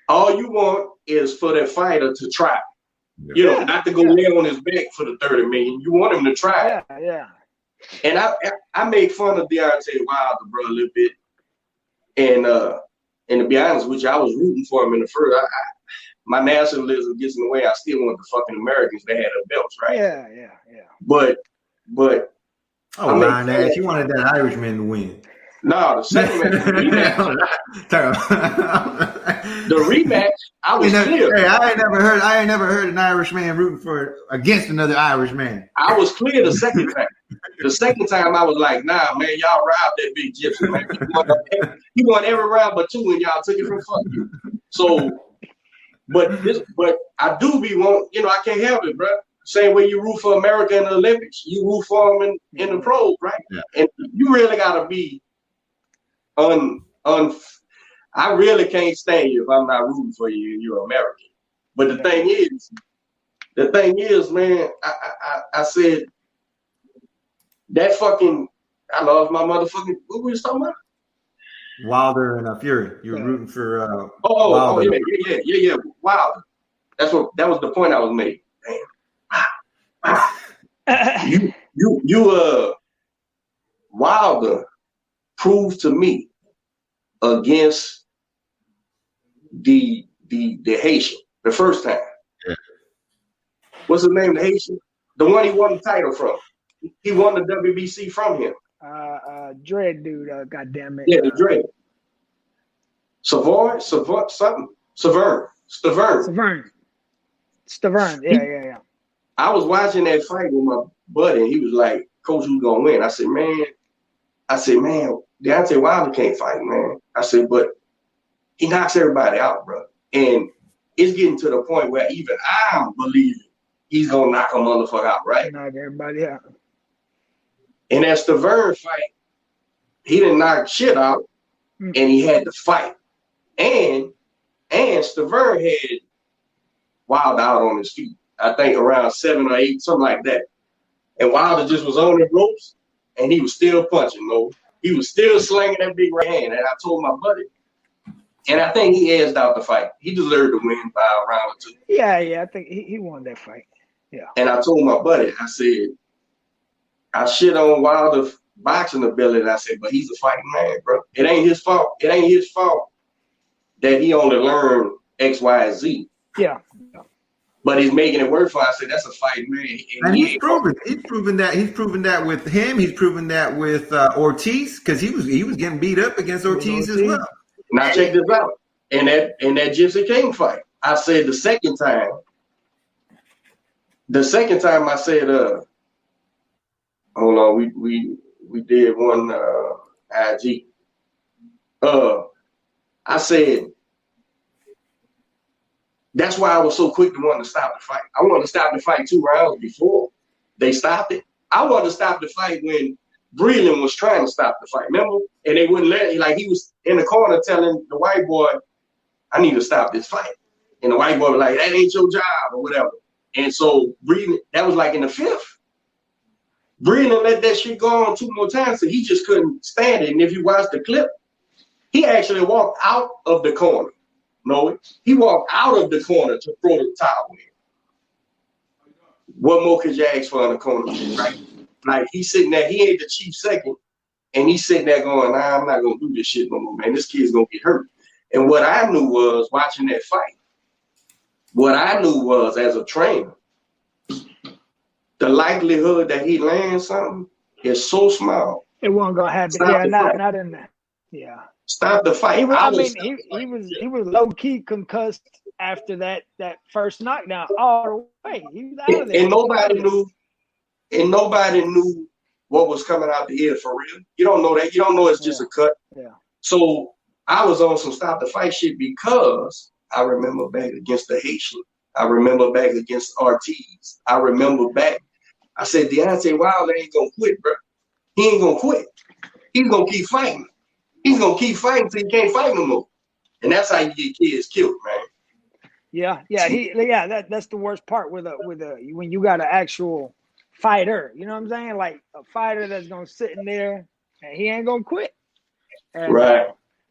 all you want is for that fighter to try. You know, not to go lay on his back for the 30 million. You want him to try. Yeah. And I made fun of Deontay Wilder, bro, a little bit. And to be honest with you, I was rooting for him in the first. My nationalism gets in the way. I still want the fucking Americans that had the belts, right? Yeah. But oh, lying ass, you wanted that Irishman to win. No, the second match, the rematch, I was clear. Hey, I ain't never heard an Irishman rooting for against another Irishman. I was clear the second time. The second time I was like, nah, man, y'all robbed that big gypsy, man. He won every round but 2 and y'all took it from fuck you. So, but I do be I can't help it, bro. Same way you root for America in the Olympics, you root for them in the pros, right? Yeah. And you really gotta be I really can't stand you if I'm not rooting for you and you're American. But the thing is, man, I said that fucking I lost my motherfucking what were you talking about? Wilder and Fury. You were rooting for Wilder. Yeah. Wilder. That was the point I was making. Damn. you Wilder proved to me against the Haitian the first time. Yeah. What's the name of the Haitian? The one he won the title from. He won the WBC from him. Dread dude, goddamn it. Yeah, the Dread. Stavern. Yeah. I was watching that fight with my buddy, and he was like, "Coach, who's gonna win?" I said, man, Deontay Wilder can't fight, man. I said, but he knocks everybody out, bro. And it's getting to the point where even I'm believing he's gonna knock a motherfucker out, right? Knock everybody out. And that Stavern fight, he didn't knock shit out, and he had to fight. And Stavern had Wilder out on his feet. I think around 7 or 8, something like that. And Wilder just was on the ropes, and he was still punching, though. He was still slinging that big right hand. And I told my buddy, and I think he edged out the fight. He deserved to win by a round or 2. Yeah, I think he won that fight. Yeah. And I told my buddy, I said, I shit on Wilder's boxing ability. And I said, but he's a fighting man, bro. It ain't his fault. It ain't his fault that he only learned X, Y, and Z. Yeah. But he's making it work for. I said that's a fighting man, and he's proven that with him. He's proven that with Ortiz because he was getting beat up against Ortiz as well. Now check this out. In that Gypsy King fight, I said the second time I said, hold on, we did one IG. I said. That's why I was so quick to want to stop the fight. I wanted to stop the fight 2 rounds before they stopped it. I wanted to stop the fight when Breland was trying to stop the fight, remember? And they wouldn't let it. Like he was in the corner telling the white boy, I need to stop this fight. And the white boy was like, that ain't your job or whatever. And so Breland, that was like in the 5th. Breland let that shit go on 2 more times, so he just couldn't stand it. And if you watch the clip, he actually walked out of the corner. No, he walked out of the corner to throw the towel in. What more could you ask for in the corner, right? Like he's sitting there, he ain't the chief second, and he's sitting there going, nah, I'm not gonna do this shit no more, man. This kid's gonna get hurt. And what I knew was watching that fight, what I knew was as a trainer, the likelihood that he lands something is so small. It wasn't gonna happen. Yeah, not in that. Yeah. Stop the fight. He was low key concussed after that first knockdown all the way. He was out of there. And nobody knew what was coming out the ear for real. You don't know that. You don't know it's just a cut. Yeah. So I was on some stop the fight shit because I remember back against the Haitian. I remember back against Ortiz. I remember back. I said Deontay Wilder ain't gonna quit, bro. He ain't gonna quit. He's gonna keep fighting. He's gonna keep fighting till he can't fight no more, and that's how you get kids killed, man. Yeah. That's the worst part with when you got an actual fighter. You know what I'm saying? Like a fighter that's gonna sit in there and he ain't gonna quit. And, right.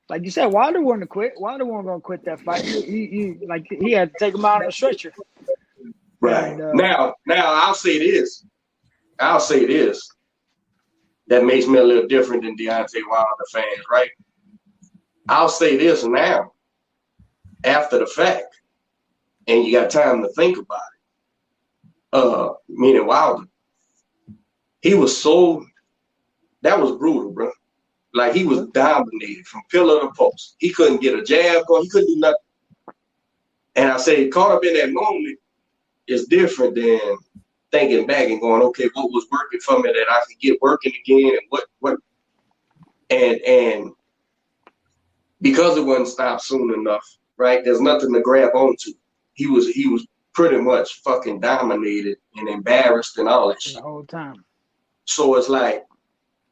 like you said, Wilder wanted to quit. Wilder wasn't gonna quit that fight. He had to take him out on the stretcher. Right. And, now I'll say this. That makes me a little different than Deontay Wilder fans, right? I'll say this now, after the fact, and you got time to think about it. Meaning Wilder, he was so, that was brutal, bro. Like, he was dominated from pillar to post. He couldn't get a jab going. He couldn't do nothing. And I say, caught up in that moment is different than thinking back and going, okay, what was working for me that I could get working again, and what, and because it wasn't stopped soon enough, right? There's nothing to grab onto. He was pretty much fucking dominated and embarrassed and all that shit the whole time. So it's like,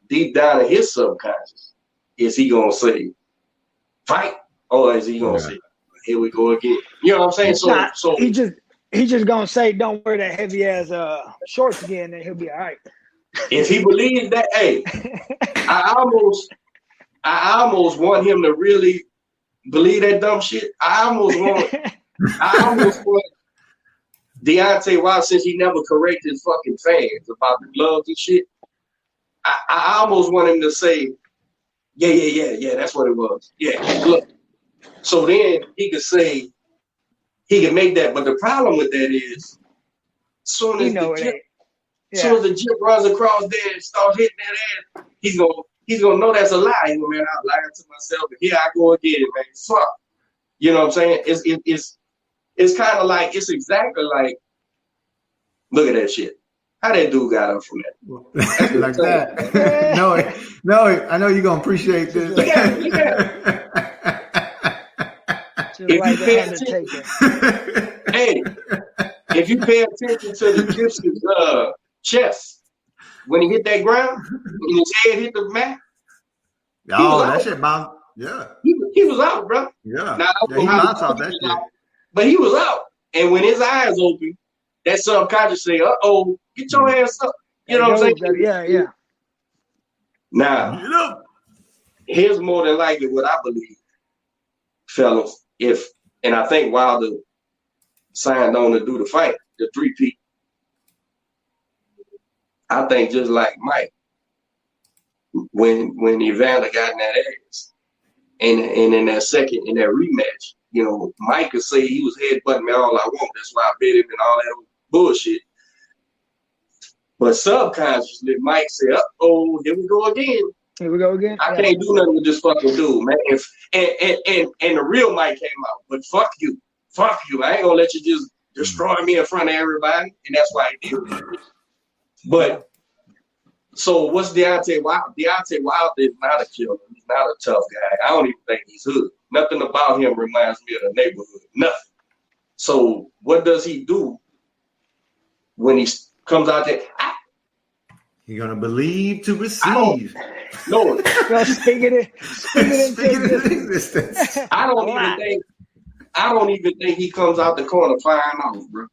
deep down in his subconscious, is he gonna say fight, or is he gonna say, here we go again? You know what I'm saying? So he just gonna say, don't wear that heavy ass shorts again, and he'll be all right. If he believes that, hey, I almost want him to really believe that dumb shit. I almost want Deontay Wilder, since he never corrected his fucking fans about the gloves and shit. I almost want him to say, yeah, that's what it was. Yeah, look. So then he could say, he can make that. But the problem with that is, soon as the jip runs across there and starts hitting that ass, he's gonna know that's a lie. He's gonna, man, I'm lying to myself, but here I go again, man. Fuck. You know what I'm saying? It's kind of like, it's exactly like, look at that shit. How that dude got up from that? Like that. No, I know you're gonna appreciate this. If you pay attention to the Gypsy's chest when he hit that ground, and his head hit the mat. Oh, that shit bounced. Yeah. He was out, bro. Yeah. Now, he bounced off that shit. But he was out. And when his eyes open, that subconscious say, uh-oh, get your ass up. You know what I'm saying? Yeah. Now, here's more than likely what I believe, fellas. And I think Wilder signed on to do the fight, the 3-peat. I think just like Mike, when Evander got in that ass, and in that rematch, you know, Mike could say he was headbutting me all I want. That's why I bet him and all that bullshit. But subconsciously, Mike said, uh-oh, here we go again. Here we go again. I can't do nothing with this fucking dude, man. And the real Mike came out, but fuck you. I ain't gonna let you just destroy me in front of everybody. And that's why he did it. But so what's Deontay Wilder? Deontay Wilder is not a killer. He's not a tough guy. I don't even think he's hood. Nothing about him reminds me of the neighborhood. Nothing. So what does he do when he comes out there? You're gonna believe to receive. No. Speak it into existence. I don't even think he comes out the corner firing off, bro.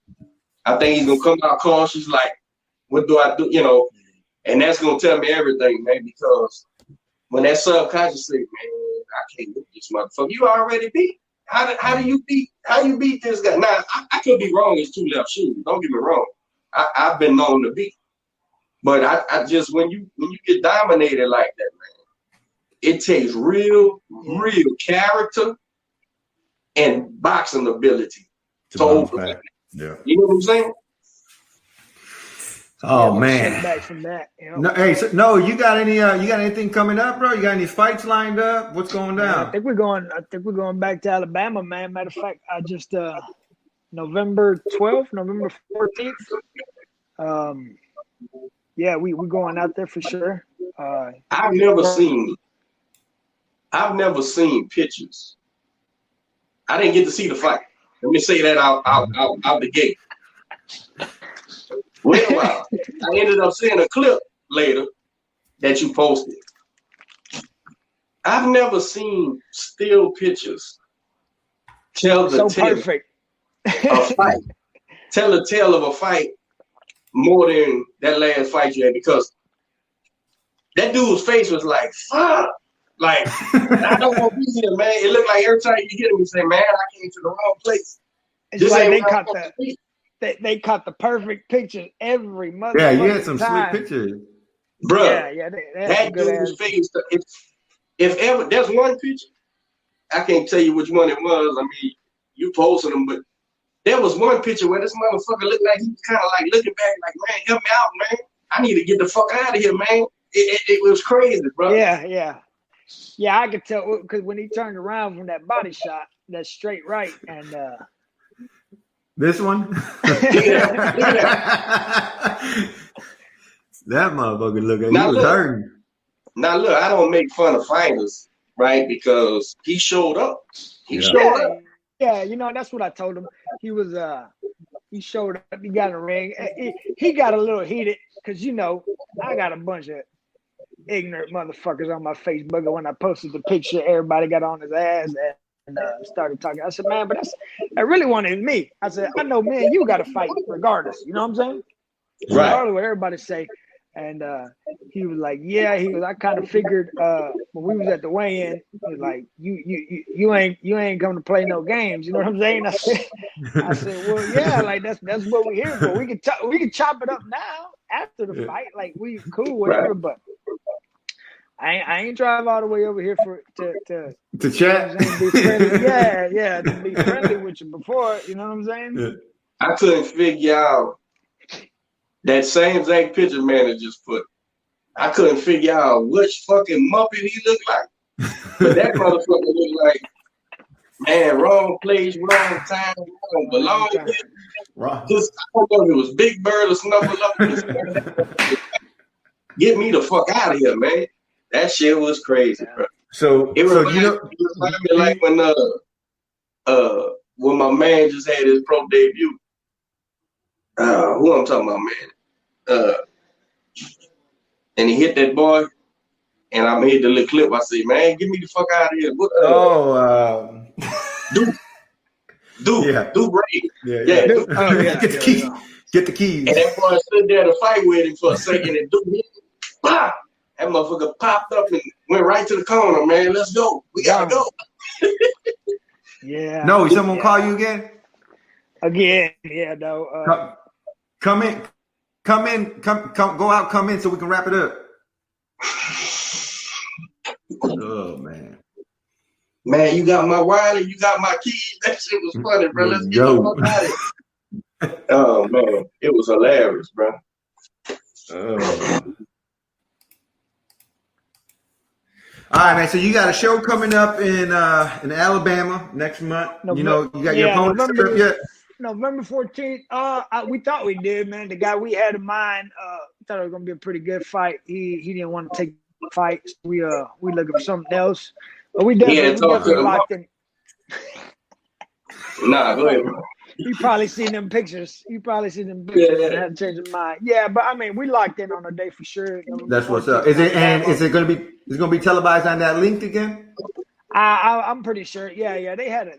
I think he's gonna come out cautious, like, what do I do? You know, and that's gonna tell me everything, man. Because when that subconscious say, man, I can't beat this motherfucker, you already beat. How do you beat this guy? Now I could be wrong. It's 2 left shoes. Don't get me wrong. I've been known to beat. But I just, when you get dominated like that, man, it takes real character and boxing ability to overcome. Yeah. You know what I'm saying? Oh man. Back from that, you know? No, hey, so, you got anything coming up, bro? You got any fights lined up? What's going down? I think we're going back to Alabama, man. Matter of fact, I just November 12th, November 14th. Yeah, we're going out there for sure. I've never seen pictures. I didn't get to see the fight. Let me say that out the gate. Well, I ended up seeing a clip later that you posted. I've never seen still pictures tell the tale perfect. of a fight. Tell the tale of a fight more than that last fight you had, because that dude's face was like, fuck. Like, I don't want to be here, man. It looked like every time you get him, you say, man, I came to the wrong place. It's like they caught the perfect picture every motherfucking Yeah, you had some time. slick pictures. Bro, Yeah, that dude's face. If ever, there's one picture, I can't tell you which one it was. I mean, you posted them, but there was one picture where this motherfucker looked like he was kind of like looking back, like, man, help me out, man. I need to get the fuck out of here, man. It was crazy, bro. Yeah, I could tell because when he turned around from that body shot, that straight right, and this one, that motherfucker looked like he was hurting. Now look, I don't make fun of fighters, right? Because he showed up. He showed up. Yeah, that's what I told him. He was he showed up. He got in the ring. He got a little heated because I got a bunch of ignorant motherfuckers on my Facebook. When I posted the picture, everybody got on his ass and started talking. I said, man, but that really wanted me. I said, I know, man, you got to fight regardless. You know what I'm saying? Right. Regardless what everybody say. And he was like, yeah, I kind of figured when we was at the weigh-in, he was like, you ain't going to play no games. You know what I'm saying? I said, well, yeah, like that's what we're here for. We can chop it up now after the fight, like we cool, whatever. Right. But I ain't drive all the way over here to chat. Be friendly. Yeah, to be friendly with you before. You know what I'm saying? Yeah. I couldn't figure out. That same exact picture man had just put. I couldn't figure out which fucking Muppet he looked like. But that motherfucker looked like, man, wrong place, wrong time, wrong belonging. Just, I don't know if it was Big Bird or Snuffleupagus. Get me the fuck out of here, man. That shit was crazy, bro. So it reminded me like when my man just had his pro debut. Who I'm talking about, man? And he hit that boy, and I made the little clip. I said, man, get me the fuck out of here. Dude, Brady. Yeah. Dude. Get the keys. Get the keys. And that boy stood there to fight with him for a second, and dude, that motherfucker popped up and went right to the corner, man. Let's go. We gotta go. Yeah. No, someone call you again? Yeah, no. Come in, go out, come in so we can wrap it up. Oh, man. Man, you got my wallet, you got my keys. That shit was funny, bro. Let's get the fuck out of here. Oh, man. It was hilarious, bro. Oh. All right, man. So you got a show coming up in Alabama next month. You got your opponent set up yet? November 14th. We thought we did, man. The guy we had in mind thought it was gonna be a pretty good fight. He didn't want to take the fight. So we looking for something else. But we definitely locked in. Nah, go ahead, bro. You probably seen them pictures. And had to change his mind. Yeah, but I mean, we locked in on a day for sure. That's what's up. Is it gonna be televised on that link again? I'm pretty sure. Yeah. They had a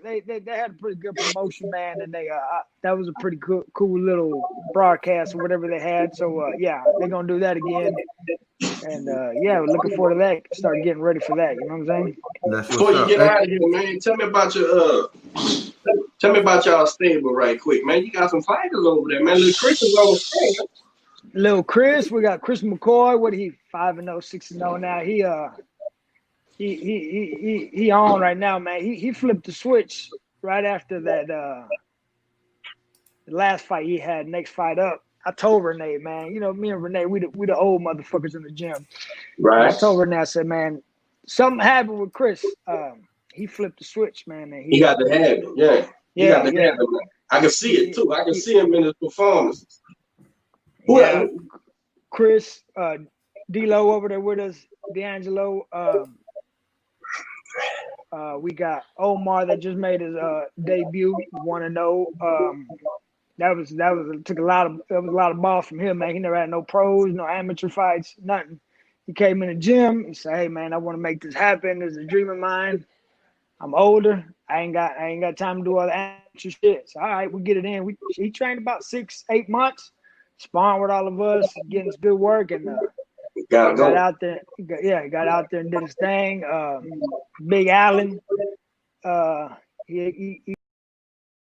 pretty good promotion, man, and that was a pretty cool little broadcast or whatever they had. So they're gonna do that again, and we're looking forward to that. Start getting ready for that. You know what I'm saying? Before you get out of here, man, tell me about y'all stable right quick, man. You got some fighters over there, man. Little Chris is on the stage. Little Chris, we got Chris McCoy. What he 5-0, 6-0 now. He on right now, man. He flipped the switch right after that the last fight he had. Next fight up, I told Renee, man. Me and Renee, we the old motherfuckers in the gym. Right. And I told Renee, I said, man, something happened with Chris. He flipped the switch, man. And he got the habit, yeah. He got the habit. I can see it too. I can see him in his performances. Yeah. Chris, D-Lo over there with us, D'Angelo. We got Omar that just made his debut. 1-0. That was a lot of ball from him, man. He never had no pros, no amateur fights, nothing. He came in the gym. He said, "Hey, man, I want to make this happen. It's a dream of mine. I'm older. I ain't got time to do all the amateur shit. So, all right, we get it in. He trained about 6-8 months, sparring with all of us, getting us good work, and Gotta got go. out there. Got out there and did his thing. Big Allen, he